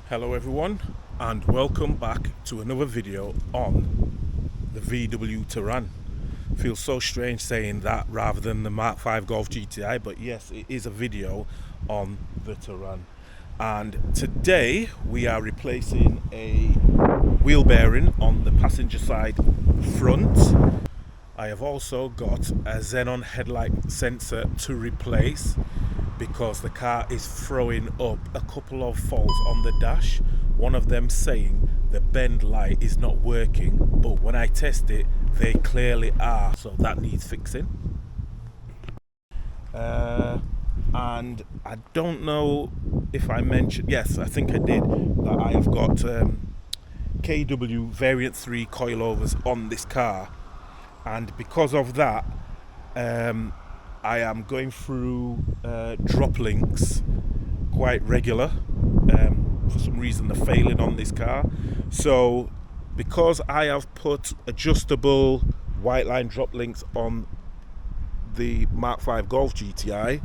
Hello everyone, and welcome back to another video on the VW Touran. Feels so strange saying that rather than the Mark 5 Golf GTI, but yes, it is a video on the Touran. And today we are replacing a wheel bearing on the passenger side front. I have also got a xenon headlight sensor to replace because the car is throwing up a couple of faults on the dash. One of them saying the bend light is not working, but when I test it, they clearly are, so that needs fixing. And I don't know if I mentioned, yes, I think I did, that I have got KW Variant 3 coilovers on this car, and because of that, I am going through drop links quite regular. For some reason they're failing on this car. So because I have put adjustable Whiteline drop links on the Mark 5 Golf GTI,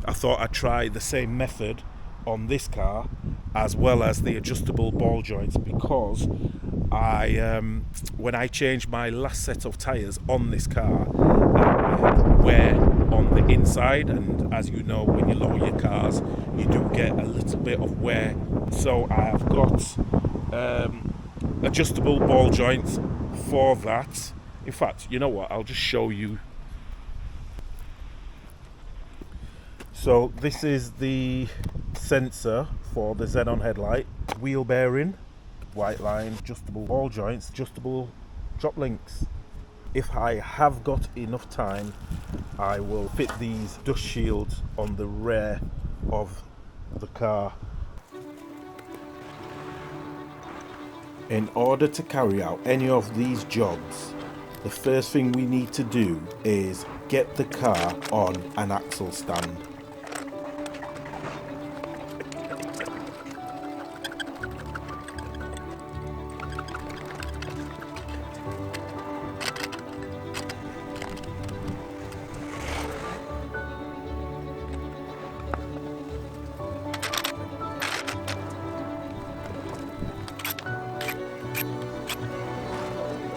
I thought I'd try the same method on this car, as well as the adjustable ball joints, because when I changed my last set of tyres on this car, I had wear on the inside, and as you know, when you lower your cars you do get a little bit of wear. So I have got adjustable ball joints for that. In fact, you know what, I'll just show you. So this is the sensor for the xenon headlight, wheel bearing, Whiteline, adjustable ball joints, adjustable drop links. If I have got enough time, I will fit these dust shields on the rear of the car. In order to carry out any of these jobs, the first thing we need to do is get the car on an axle stand.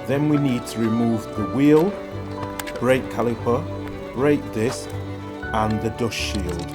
Then we need to remove the wheel, brake caliper, brake disc and the dust shield.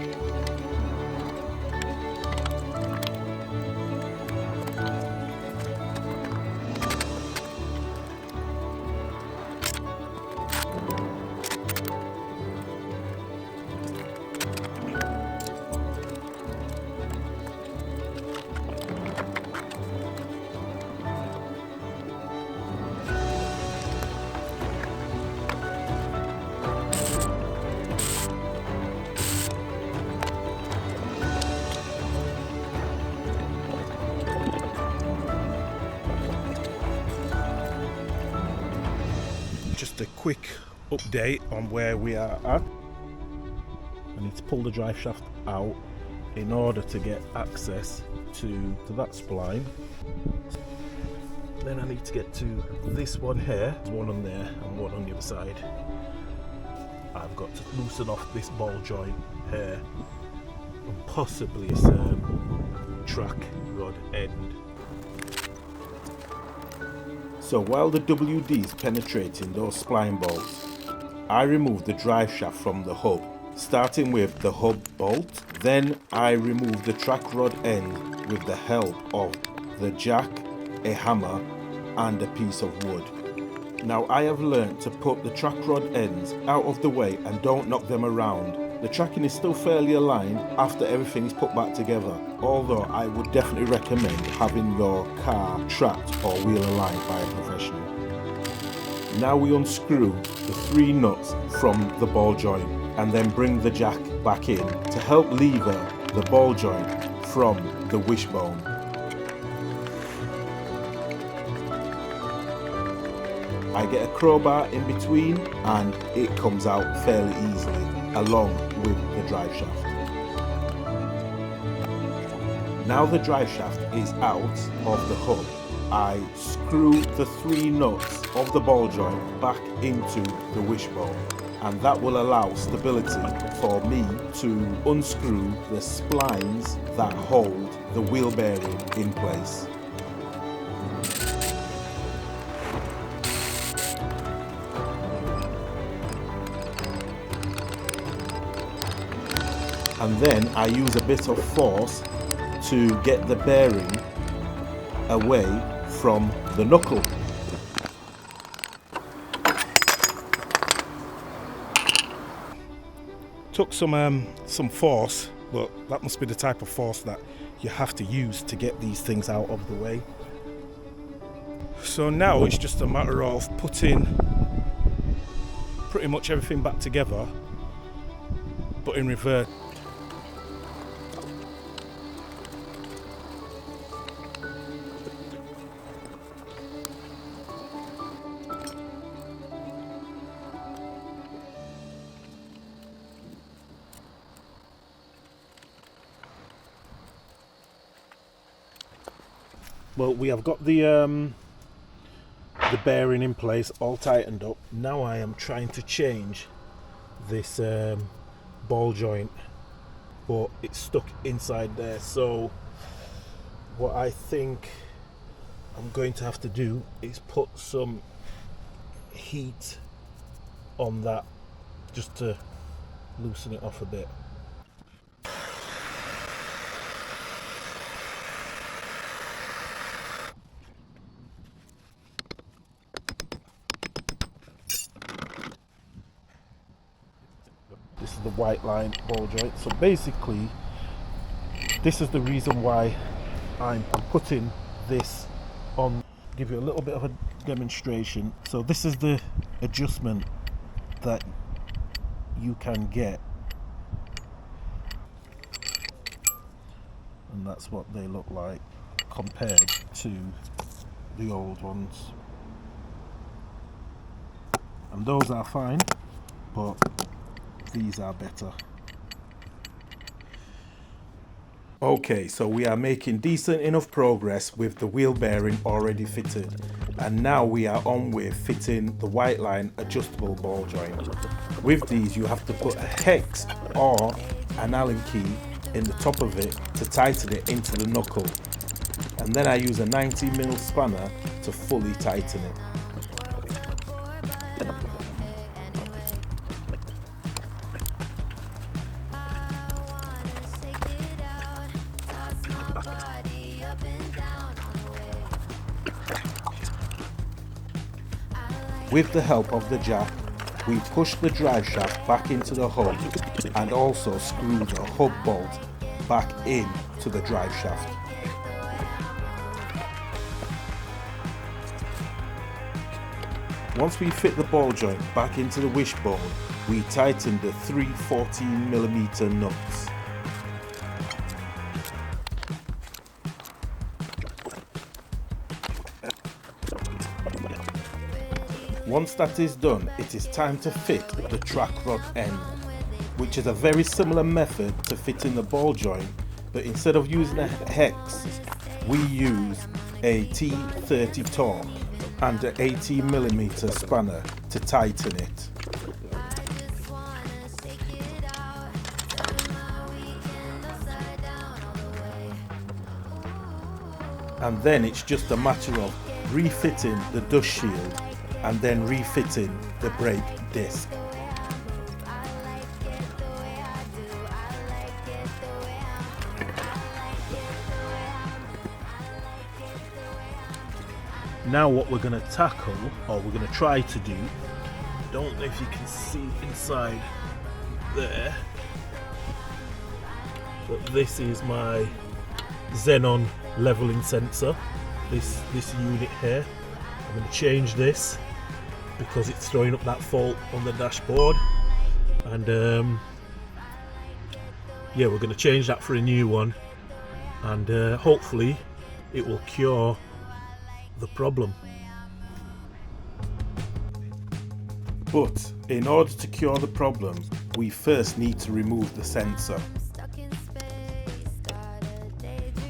Just a quick update on where we are at. I need to pull the drive shaft out in order to get access to that spline. Then I need to get to this one here. There's one on there and one on the other side. I've got to loosen off this ball joint here and possibly this track rod end. So while the WD is penetrating those spline bolts, I remove the drive shaft from the hub, starting with the hub bolt. Then I remove the track rod end with the help of the jack, a hammer and a piece of wood. Now I have learned to put the track rod ends out of the way and don't knock them around. The tracking is still fairly aligned after everything is put back together, although I would definitely recommend having your car tracked or wheel aligned by a professional. Now we unscrew the 3 nuts from the ball joint and then bring the jack back in to help lever the ball joint from the wishbone. I get a crowbar in between and it comes out fairly easily, along with the drive shaft. Now the drive shaft is out of the hub, I screw the 3 nuts of the ball joint back into the wishbone, and that will allow stability for me to unscrew the splines that hold the wheel bearing in place. And then I use a bit of force to get the bearing away from the knuckle. Took some force, but that must be the type of force that you have to use to get these things out of the way. So now it's just a matter of putting pretty much everything back together, but in reverse. Well, we have got the bearing in place, all tightened up. Now I am trying to change this ball joint, but it's stuck inside there. So what I think I'm going to have to do is put some heat on that just to loosen it off a bit. This is the Whiteline ball joint. So basically, this is the reason why I'm putting this on. Give you a little bit of a demonstration. So this is the adjustment that you can get, and that's what they look like compared to the old ones. And those are fine, but these are better. Okay, so we are making decent enough progress with the wheel bearing already fitted, and now we are on with fitting the Whiteline adjustable ball joint. With these you have to put a hex or an Allen key in the top of it to tighten it into the knuckle, and then I use a 90mm spanner to fully tighten it. With the help of the jack, we push the drive shaft back into the hub and also screw the hub bolt back in to the drive shaft. Once we fit the ball joint back into the wishbone, we tighten the 3 14mm nuts. Once that is done, it is time to fit the track rod end, which is a very similar method to fitting the ball joint, but instead of using a hex, we use a T30 torque and an 18mm spanner to tighten it. And then it's just a matter of refitting the dust shield and then refitting the brake disc. Now what we're going to tackle, or we're going to try to do, don't know if you can see inside there, but this is my xenon leveling sensor, this unit here. I'm going to change this because it's throwing up that fault on the dashboard, and yeah, we're going to change that for a new one, and hopefully it will cure the problem. But in order to cure the problem, we first need to remove the sensor.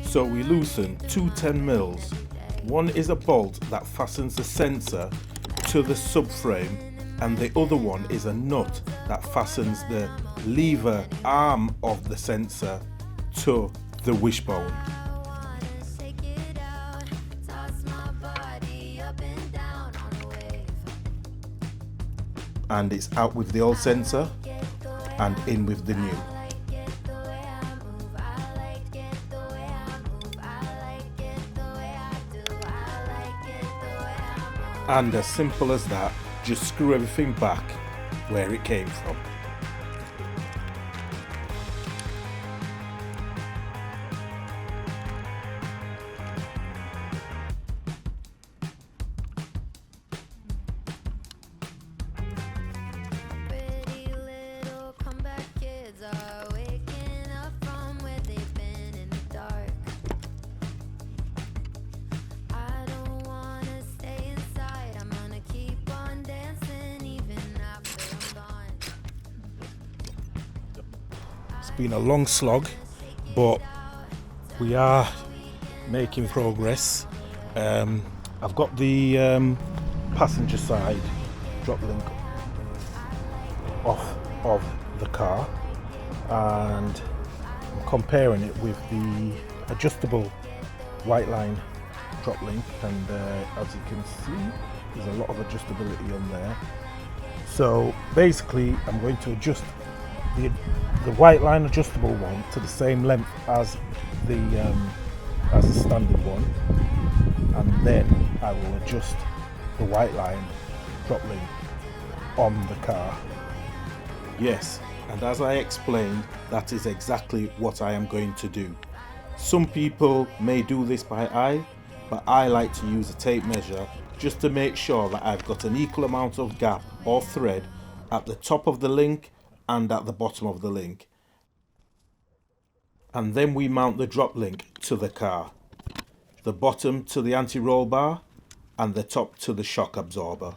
So we loosen two 10mm. One is a bolt that fastens the sensor to the subframe, and the other one is a nut that fastens the lever arm of the sensor to the wishbone. and it's out with the old sensor and in with the new. And as simple as that, just screw everything back where it came from. Been a long slog, but we are making progress. I've got the passenger side drop link off of the car, and I'm comparing it with the adjustable Whiteline drop link, and as you can see, there's a lot of adjustability on there. So basically I'm going to adjust the Whiteline adjustable one to the same length as the standard one, and then I will adjust the Whiteline drop link on the car. Yes, and as I explained, that is exactly what I am going to do. Some people may do this by eye, but I like to use a tape measure just to make sure that I've got an equal amount of gap or thread at the top of the link and at the bottom of the link. And then we mount the drop link to the car, the bottom to the anti-roll bar and the top to the shock absorber.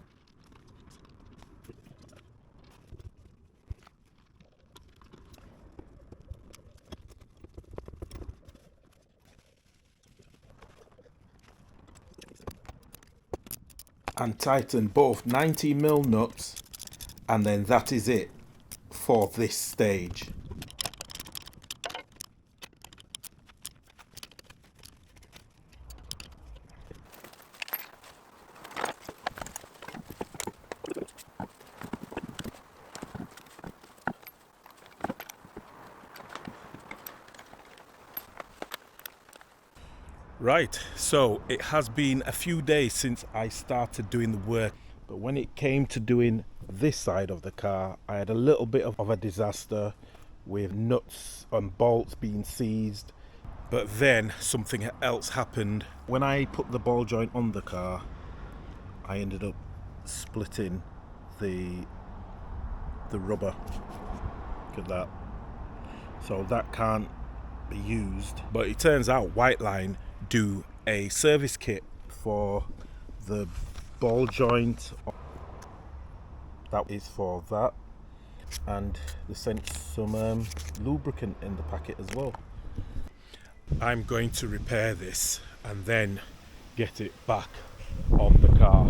And tighten both 90mm nuts, and then that is it for this stage. Right, so it has been a few days since I started doing the work, but when it came to doing this side of the car, I had a little bit of a disaster with nuts and bolts being seized. But then something else happened. When I put the ball joint on the car, I ended up splitting the rubber. Look at that. So that can't be used. But it turns out Whiteline do a service kit for the ball joint. That is for that, and they sent some lubricant in the packet as well. I'm going to repair this and then get it back on the car.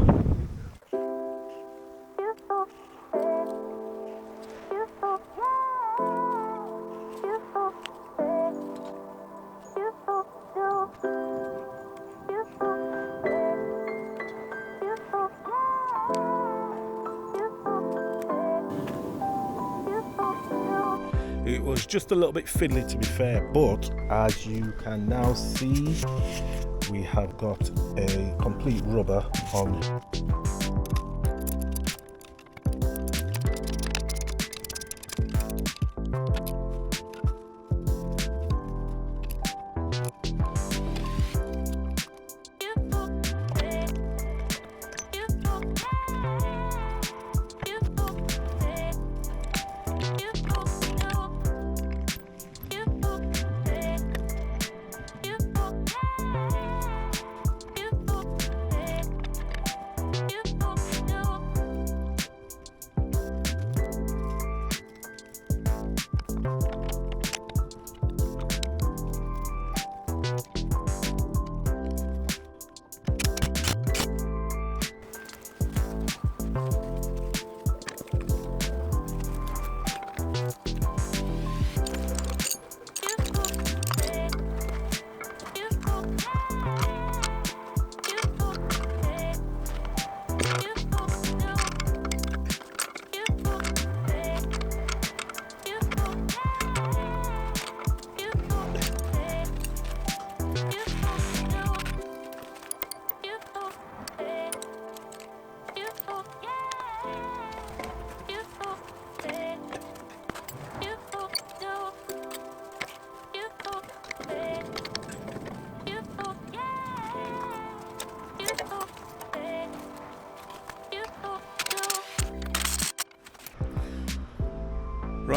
It was just a little bit fiddly, to be fair, but as you can now see, we have got a complete rubber on.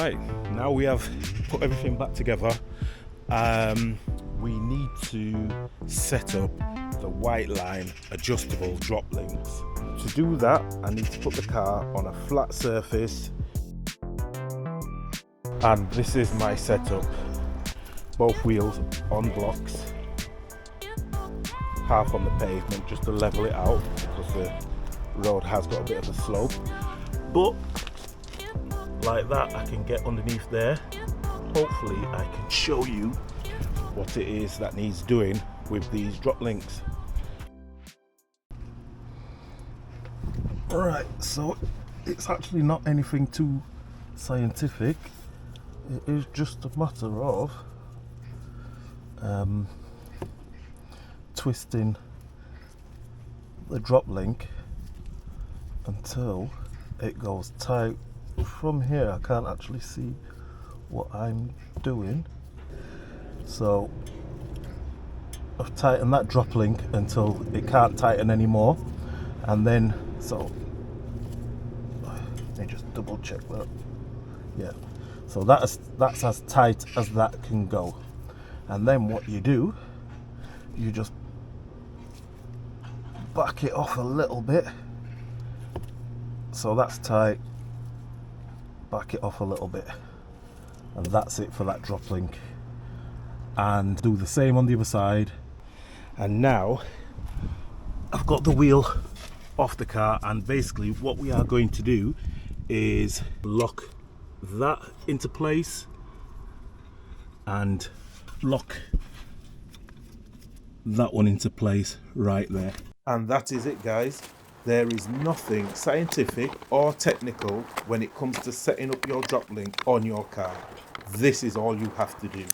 Right, now we have put everything back together. We need to set up the Whiteline adjustable drop links. To do that, I need to put the car on a flat surface, and this is my setup. Both wheels on blocks, half on the pavement just to level it out because the road has got a bit of a slope. But like that, I can get underneath there. Hopefully I can show you what it is that needs doing with these drop links. Alright, so it's actually not anything too scientific. It is just a matter of twisting the drop link until it goes tight. From here I can't actually see what I'm doing, so I've tightened that drop link until it can't tighten anymore, and then so let me just double check that. Yeah, so that's as tight as that can go. And then what you do, you just back it off a little bit, so that's tight. Back it off a little bit, and that's it for that drop link. And do the same on the other side. And now I've got the wheel off the car, and basically what we are going to do is lock that into place and lock that one into place right there. And that is it, guys. There is nothing scientific or technical when it comes to setting up your drop link on your car. This is all you have to do.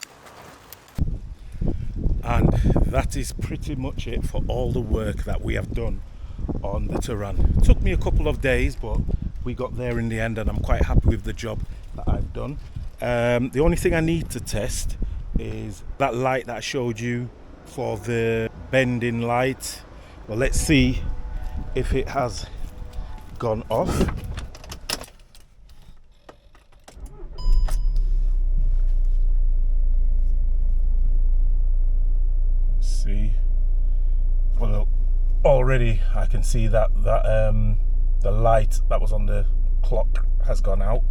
And that is pretty much it for all the work that we have done on the Touran. It took me a couple of days, but we got there in the end, and I'm quite happy with the job that I've done. The only thing I need to test is that light that I showed you for the bending light. Well, let's see if it has gone off. Let's see. Well, already I can see that the light that was on the clock has gone out,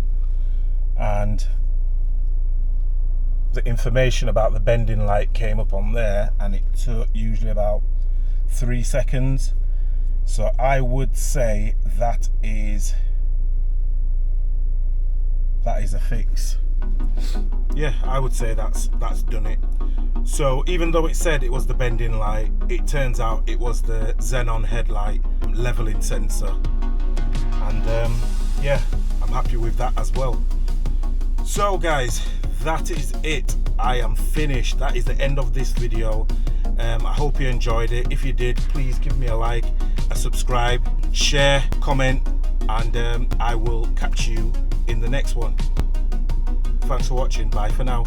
and the information about the bending light came up on there, and it took usually about 3 seconds. So I would say that is a fix. Yeah, I would say that's done it. So even though it said it was the bending light, it turns out it was the xenon headlight leveling sensor. And yeah, I'm happy with that as well. So guys, that is it. I am finished. That is the end of this video. I hope you enjoyed it. If you did, please give me a like, a subscribe, share, comment, and I will catch you in the next one. Thanks for watching. Bye for now.